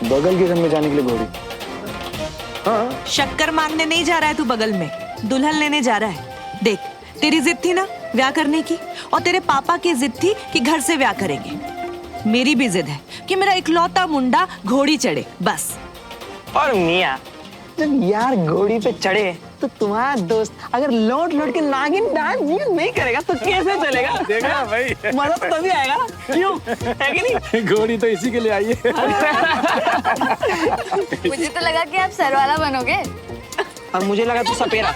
बगल के घर में जाने के लिए घोड़ी? हाँ। शक्कर मांगने नहीं जा रहा है तू बगल में, दुल्हन लेने जा रहा है। देख, तेरी जिद थी ना ब्याह करने की, और तेरे पापा की जिद थी कि घर से ब्याह करेंगे। मेरी भी जिद है कि मेरा इकलौता मुंडा घोड़ी चढ़े, बस। और मियाँ, जब यार घोड़ी पे चढ़े तो तुम्हारा दोस्त अगर लौट लौट के नागिन डांस नहीं करेगा तो कैसे चलेगा? देखा भाई, मजा तो तभी आएगा ना, क्यों? है कि नहीं? घोड़ी तो इसी के लिए आई है। मुझे तो लगा कि आप सरवाला बनोगे। और मुझे लगा तू सपेरा।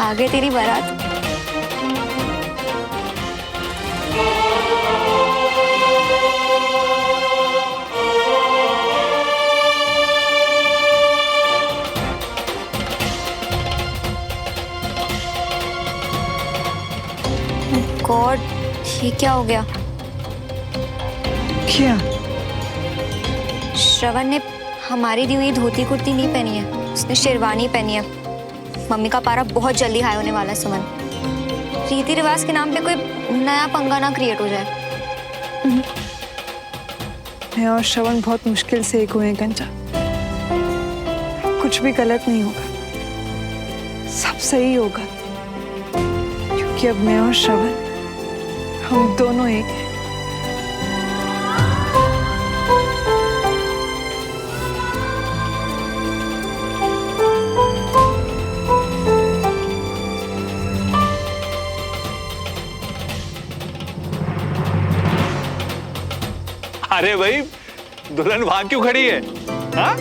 आगे तेरी बारात। गॉड, ये क्या हो गया? क्या? श्रवण ने हमारी दी हुई धोती कुर्ती नहीं पहनी है, उसने शेरवानी पहनी है। मम्मी का पारा बहुत जल्दी हाई होने वाला है सुमन। रीति रिवाज के नाम पे कोई नया पंगा ना क्रिएट हो जाए। मैं और श्रवण बहुत मुश्किल से एक हुए हैं कंचा। कुछ भी गलत नहीं होगा, सब सही होगा, क्योंकि अब मैं और श्रवण हम दोनों एक हैं। अरे भाई, दुल्हन वहां क्यों खड़ी है? हाँ?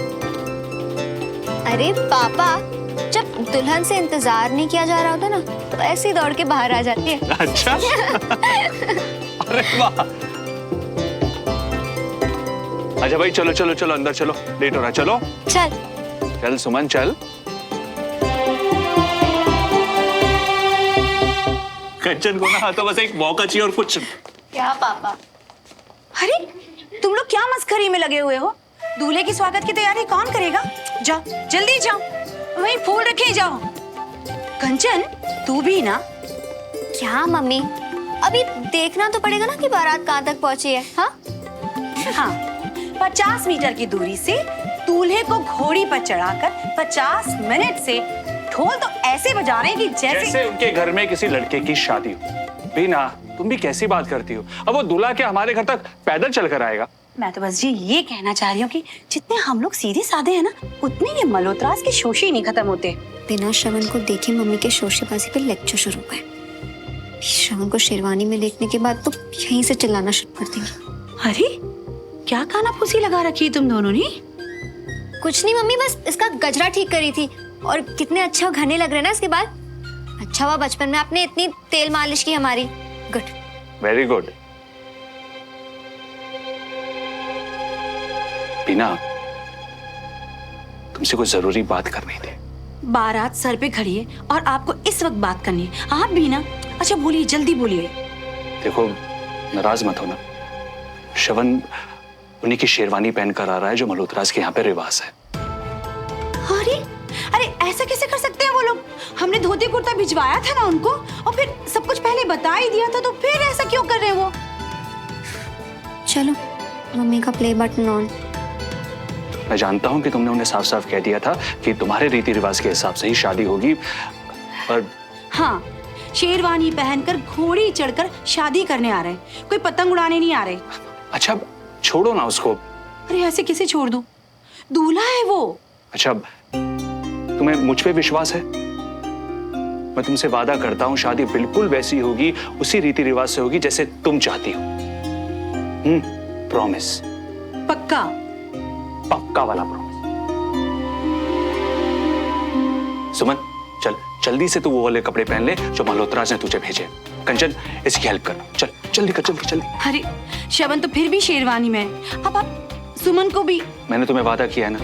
अरे पापा, जब दुल्हन से इंतजार नहीं किया जा रहा होता ना तो ऐसे ही दौड़ के बाहर आ जाती है। अच्छा। अरे वाह। अच्छा भाई, चलो चलो चलो अंदर चलो, लेट हो रहा है। चलो चल चल सुमन चल। कंचन को ना तो बस एक मौका चाहिए और कुछ। क्या पापा? अरे तुम लोग क्या मस्खरी में लगे हुए हो? दूल्हे की स्वागत की तैयारी कौन करेगा? जाओ जल्दी जाओ, वहीं फूल रखे जाओ। कंचन तू भी ना। क्या मम्मी, अभी देखना तो पड़ेगा ना कि बारात कहाँ तक पहुंची है। हाँ हाँ, 50 मीटर की दूरी से दूल्हे को घोड़ी पर चढ़ाकर 50 मिनट से ढोल तो ऐसे बजा रहे हैं कि जैसे उनके घर में किसी लड़के की शादी हो। बीना, तुम भी कैसी बात करती हो? अब वो दूल्हा क्या हमारे घर तक पैदल चल कर आएगा? मैं तो बस जी ये कहना चाह रही हूँ कि जितने हम लोग सीधे साधे हैं ना, उतने ये मल्होत्रास के शोशे ही नहीं खत्म होते। बिना श्रवण को देखे मम्मी के शोशेबाजी पे लेक्चर शुरू हुए। श्रवण को शेरवानी में देखने के बाद तो यहीं से चिल्लाना शुरू कर देंगे। अरे क्या कानाफूसी लगा रखी है तुम दोनों ने? कुछ नहीं मम्मी, बस इसका गजरा ठीक करी थी। और कितने अच्छा घने लग रहे ना इसके बाद। अच्छा हुआ बचपन में आपने इतनी तेल मालिश की हमारी। Good, very good. बीना, तुमसे कोई जरूरी बात करनी थी। बारात सर पे खड़ी है और आपको इस वक्त बात करनी है? आप भी ना। अच्छा बोलिए, जल्दी बोलिए। देखो, नाराज मत होना। श्रवण उन्हीं की शेरवानी पहनकर आ रहा है जो मल्होत्रास के यहाँ पे रिवाज है। अरे अरे ऐसा कैसे कर सकते हैं वो लोग? हमने धोती कुर्ता भिजवाया था ना उनको, और फिर सब कुछ पहले बता ही दिया था, तो फिर ऐसा क्यों कर रहे हैं वो? चलो मम्मी का प्ले बटन ऑन। मैं जानता हूं कि तुमने उन्हें साफ साफ कह दिया था कि तुम्हारे रीति रिवाज के हिसाब से ही शादी होगी, पर हाँ, शेरवानी पहनकर घोड़ी चढ़कर शादी करने आ रहे हैं, कोई पतंग उड़ाने नहीं आ रहे। अच्छा छोड़ो ना उसको। अरे ऐसे कैसे छोड़ दूं? दूल्हा है वो। अच्छा तुम्हें मुझ पे विश्वास है? मैं तुमसे वादा करता हूं शादी बिल्कुल वैसी होगी, उसी रीति रिवाज से होगी जैसे तुम चाहती हो। प्रॉमिस। पक्का? पक्का वाला प्रॉमिस। सुमन चल जल्दी से तू वो वाले कपड़े पहन ले जो मल्होत्राज ने तुझे भेजे। कंचन इसकी हेल्प कर, चल जल्दी कर, जल्दी जल्दी। अरे श्रवण तो फिर भी शेरवानी में है, अब आप सुमन को भी। मैंने तुम्हें वादा किया है ना,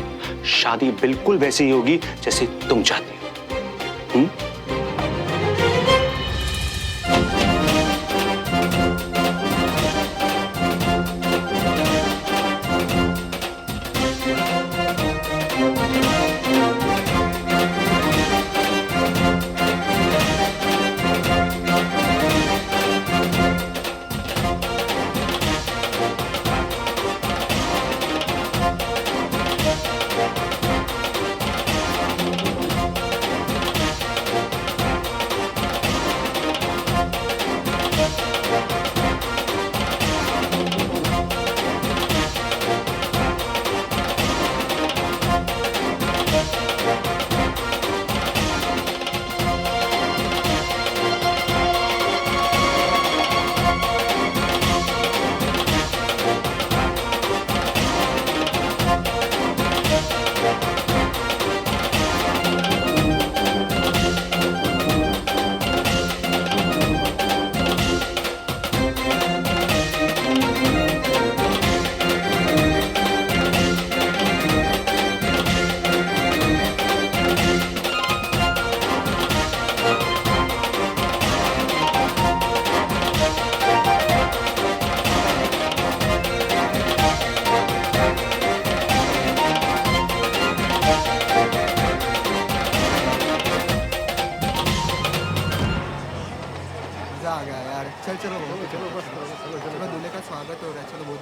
शादी बिल्कुल वैसी ही होगी जैसे तुम चाहती हो। आ गया यार। चल चलो चलो दूल्हे का स्वागत हो रहा है, चलो बहुत।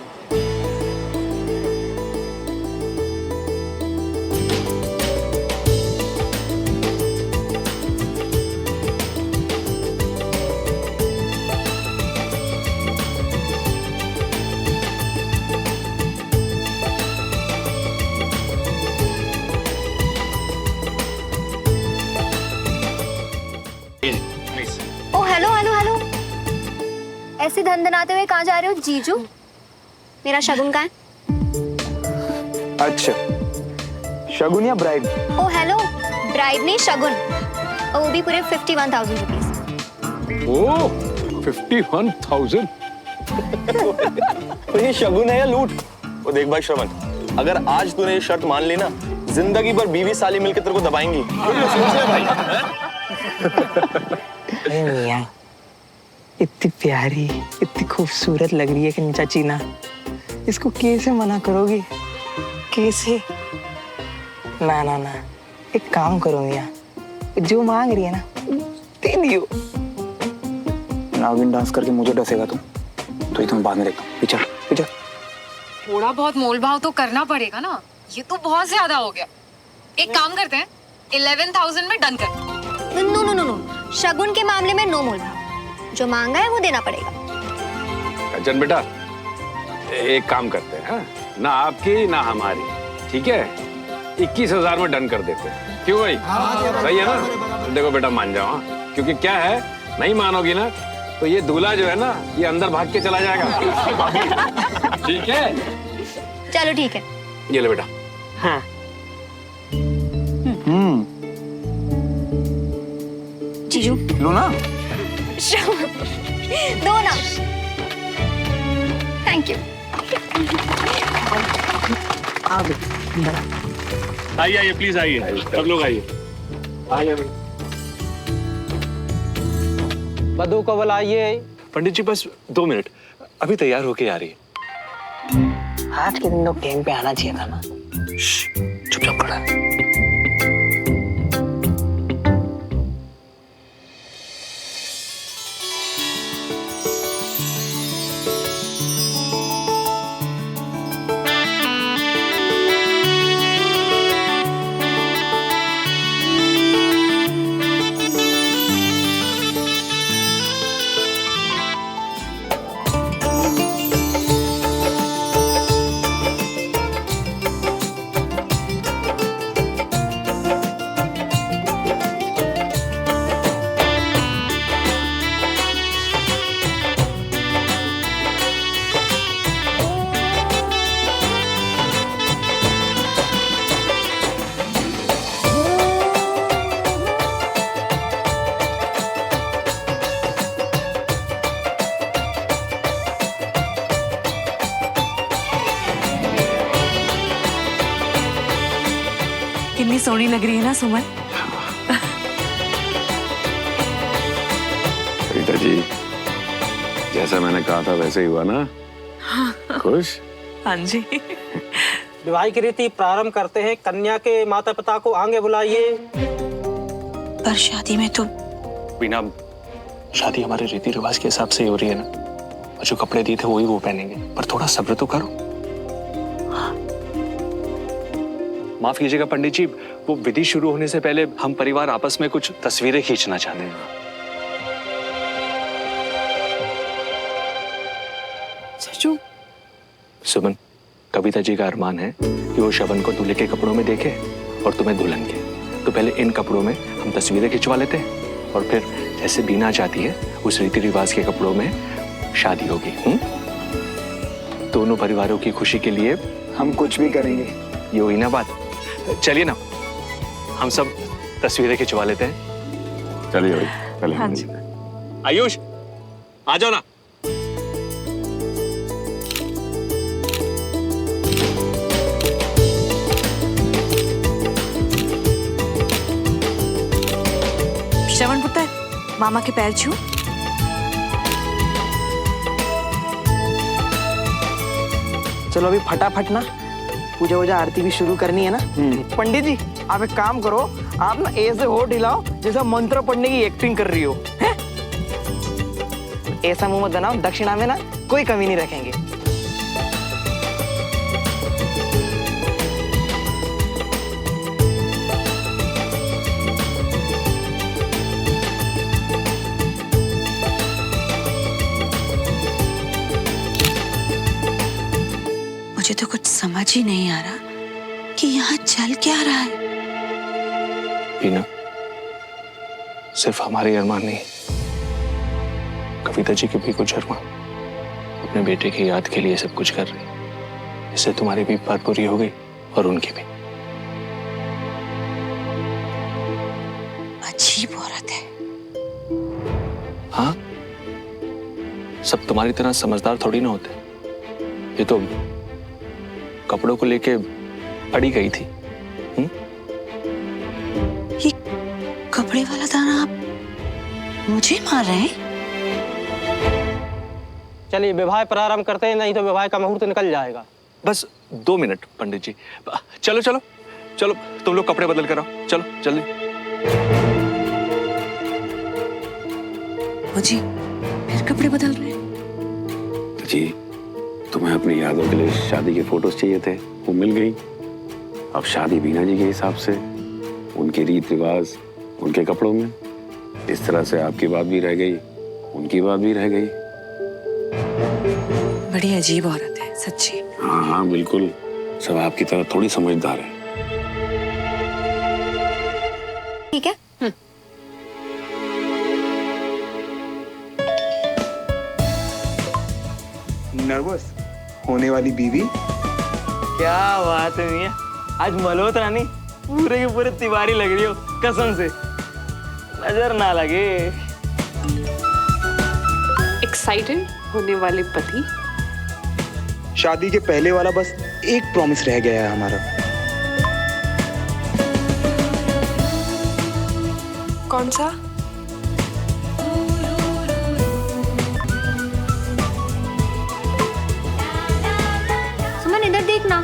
ओ हेलो हेलो हेलो, ऐसे धनधनाते हुए कहाँ जा रहे हो जीजू? मेरा शगुन कहाँ है? अच्छा शगुन या ब्राइड? ओ हेलो, ब्राइड नहीं शगुन, और वो भी पूरे 51,000 रुपीज। ओ 51,000। तो ये शगुन है या लूट? वो देख भाई श्रवण, अगर आज तूने ये शर्त मान ली ना, जिंदगी भर बीवी साली मिलकर तेरे को दबाएंगी। सोच ले भाई। नहीं यार, इतनी प्यारी इतनी खूबसूरत लग रही है कि चाची ना, इसको कैसे मना करोगी? कैसे? ना ना ना, एक काम करो मियां, जो मांग रही है ना दे दियो। नागिन डांस करके मुझे डसेगा तुम, तो ही तुम्हें बाद में देखता हूँ। पीछे पीछे। थोड़ा बहुत मोल भाव तो करना पड़ेगा ना, ये तो बहुत ज्यादा हो गया। एक काम करते हैं, 11,000 में डन कर। नो नो नो नो, शगुन के मामले में नो मोल भाव, जो मांगा है वो देना पड़ेगा। कंचन बेटा, एक काम करते हैं, हाँ? ना आपकी ना हमारी, ठीक है? 21,000 में डन कर देते हैं। क्यों भाई? सही है ना? देखो बेटा मान जाओ, हाँ? क्योंकि क्या है, नहीं मानोगी ना तो ये दूल्हा जो है ना, ये अंदर भाग के चला जाएगा। ठीक है? चलो ठीक है। ये ले बेटा। हाँ। जीजू लो ना। दो ना। Thank you. आइए आइए प्लीज आइए, सब लोग आइए। आइए वधू को बुलाइए। पंडित जी बस 2 मिनट, अभी तैयार होके आ रही है। आज के दिन तो टाइम पे आना चाहिए था ना। चुपचाप खड़ा है। सोहनी लग रही है ना सुमन? रीता जी, जैसा मैंने कहा था वैसे ही हुआ ना? खुश? हाँ जी। विवाह की रीति प्रारंभ करते हैं। कन्या के माता पिता को आगे बुलाइए। पर शादी में तो बिना शादी हमारे रीति रिवाज के हिसाब से ही हो रही है ना, और जो कपड़े दिए थे वही वो पहनेंगे, पर थोड़ा सब्र तो करो। माफ कीजिएगा पंडित जी, वो विधि शुरू होने से पहले हम परिवार आपस में कुछ तस्वीरें खींचना चाहते हैं। सचू? सुमन, कविता जी का अरमान है कि वो शवन को दूल्हे के कपड़ों में देखे और तुम्हें दुल्हन के। तो पहले इन कपड़ों में हम तस्वीरें खिंचवा लेते हैं और फिर जैसे बीना चाहती है उस रीति रिवाज के कपड़ों में शादी होगी। दोनों परिवारों की खुशी के लिए हम कुछ भी करेंगे। ये हुई ना बात। चलिए ना, हम सब तस्वीरें खिंचवा लेते हैं। चलिए भाई, पहले हाँ जी। आयुष, आ जाओ ना। श्रवण पुत्र, मामा के पैर छू। चलो अभी फटाफट ना पूजा वूजा आरती भी शुरू करनी है ना। पंडित जी, आप एक काम करो, आप ना ऐसे होठ हिलाओ जैसा मंत्र पढ़ने की एक्टिंग कर रही हो, हैं? ऐसा मुंह मत बनाओ, दक्षिणा में ना कोई कमी नहीं रखेंगे। मुझे तो कुछ समझ ही नहीं आ रहा कि यहाँ चल क्या रहा है। बीना, सिर्फ हमारे अरमान नहीं, कविता जी के भी कुछ अरमान अपने बेटे की याद के लिए सब कुछ कर रही। इससे तुम्हारी भी बात पूरी हो गई और उनकी भी। अजीब औरत है। हाँ, सब तुम्हारी तरह समझदार थोड़ी ना होते। ये तो कपड़ों को लेके अड़ी गई थी। ये कपड़े वाला दाना आप मुझे मार रहे हैं? चलिए विवाह प्रारंभ करते हैं, नहीं तो विवाह का मुहूर्त निकल जाएगा। बस 2 मिनट पंडित जी। चलो चलो चलो, तुम लोग कपड़े बदल कर आओ, चलो जल्दी। जी, फिर कपड़े बदल रहे हैं? जी, तुम्हें अपनी यादों के लिए शादी के फोटोज चाहिए थे, वो मिल गई। अब शादी बीना जी के हिसाब से, उनके रीत रिवाज, उनके कपड़ों में। इस तरह से आपकी बात भी रह गई, उनकी बात भी रह गई। बड़ी अजीब औरत है सच्ची। हाँ हाँ बिल्कुल, सब आपकी तरह थोड़ी समझदार है। ठीक है। नर्वस होने वाली बीवी। क्या बात है मियां, आज मल्होत्रा नहीं पूरे के पूरे तिवारी लग रही हो, कसम से नजर ना लगे। एक्साइटेड होने वाले पति। शादी के पहले वाला बस एक प्रॉमिस रह गया है हमारा। कौन सा? सुमन इधर देखना।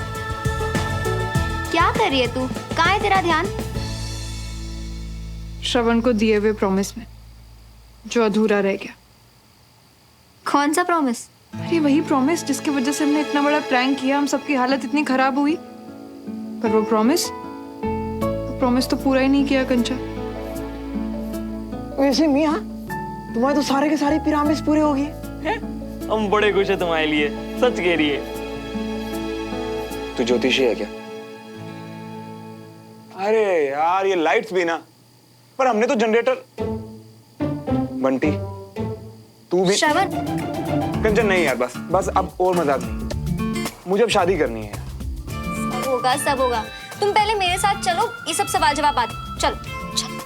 क्या कर रही है तू? कहाँ है तेरा ध्यान? श्रवण को दिए हुए प्रॉमिस में जो अधूरा रह गया। कौन सा प्रॉमिस? अरे वही प्रॉमिस जिसकी वजह से हमने इतना बड़ा प्रैंक किया, हम सबकी हालत इतनी खराब हुई। पर वो प्रॉमिस तो पूरा ही नहीं किया कंचा। वैसे मियां, तुम्हारे तो सारे के सारे पिरामिड पूरे हो गए। हम बड़े खुश हैं तुम्हारे लिए, सच कह रही है। तू ज्योतिषी है क्या? अरे यार ये लाइट्स भी ना, पर हमने तो जनरेटर। बंटी तू भी। श्रवण, कंचन नहीं यार, बस बस अब और मजाक नहीं। मुझे अब शादी करनी है। सब होगा सब होगा। तुम पहले मेरे साथ चलो, ये सब सवाल जवाब बाद। चलो चलो।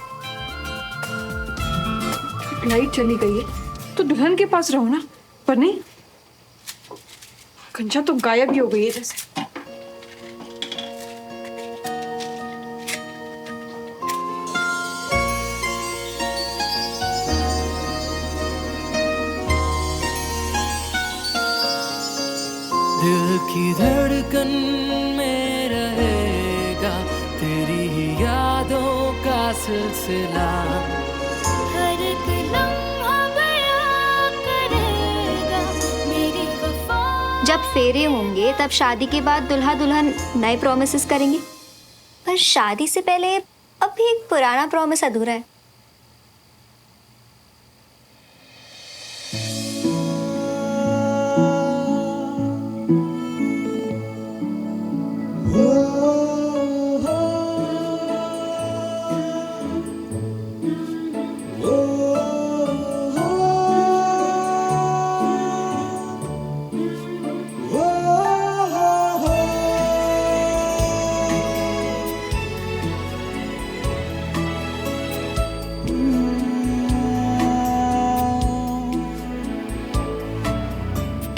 लाइट चली गई है तो दुल्हन के पास रहो ना, पर नहीं, कंचा तो गायब ही हो गई है जैसे। दिल की धड़कन में रहेगा तेरी ही यादों का सिलसिला। हर एक लम्हा बयां करेगा मेरी वफा। जब फेरे होंगे तब शादी के बाद दुल्हा दुल्हन नए प्रॉमिसेस करेंगे, पर शादी से पहले अभी एक पुराना प्रॉमिस अधूरा है।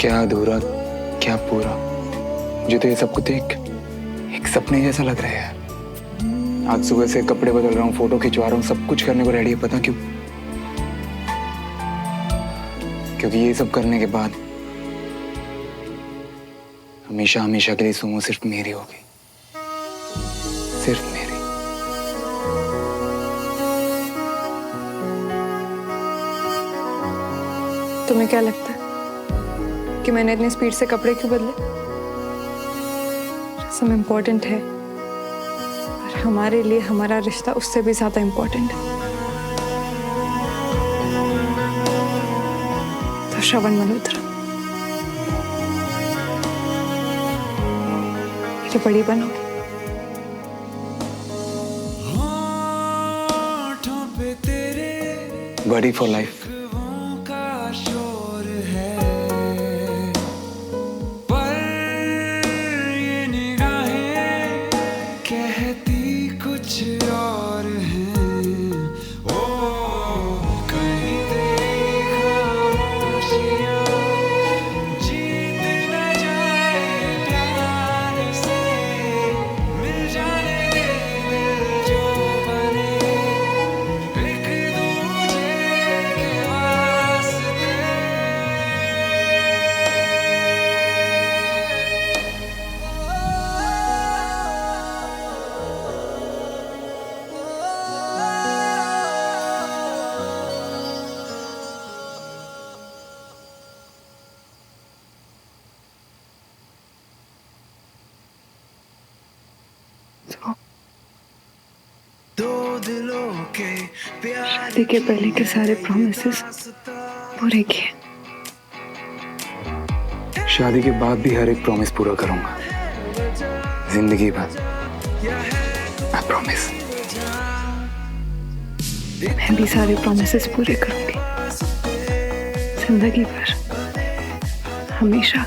क्या अधूरा क्या पूरा, मुझे तो ये सब कुछ एक सपने जैसा लग रहा है यार। आज सुबह से कपड़े बदल रहा हूँ, फोटो खिंचवा रहा हूँ, सब कुछ करने को रेडी है। पता क्यों? क्योंकि ये सब करने के बाद हमेशा हमेशा के लिए सुमो सिर्फ मेरी होगी, सिर्फ मेरी। तुम्हें क्या लगता है कि मैंने इतनी स्पीड से कपड़े क्यों बदले? रस्म इम्पोर्टेंट है, पर हमारे लिए हमारा रिश्ता उससे भी ज्यादा इम्पोर्टेंट है। तो श्रवण मल्होत्रा, मेरी बड़ी बनोगी। बड़ी फॉर लाइफ। शादी के पहले के सारे प्रॉमिसेस पूरे किए। शादी के बाद भी हर एक प्रॉमिस पूरा करूंगा, जिंदगी भर। I promise. मैं भी सारे प्रॉमिसेस पूरे करूंगी, जिंदगी भर, हमेशा।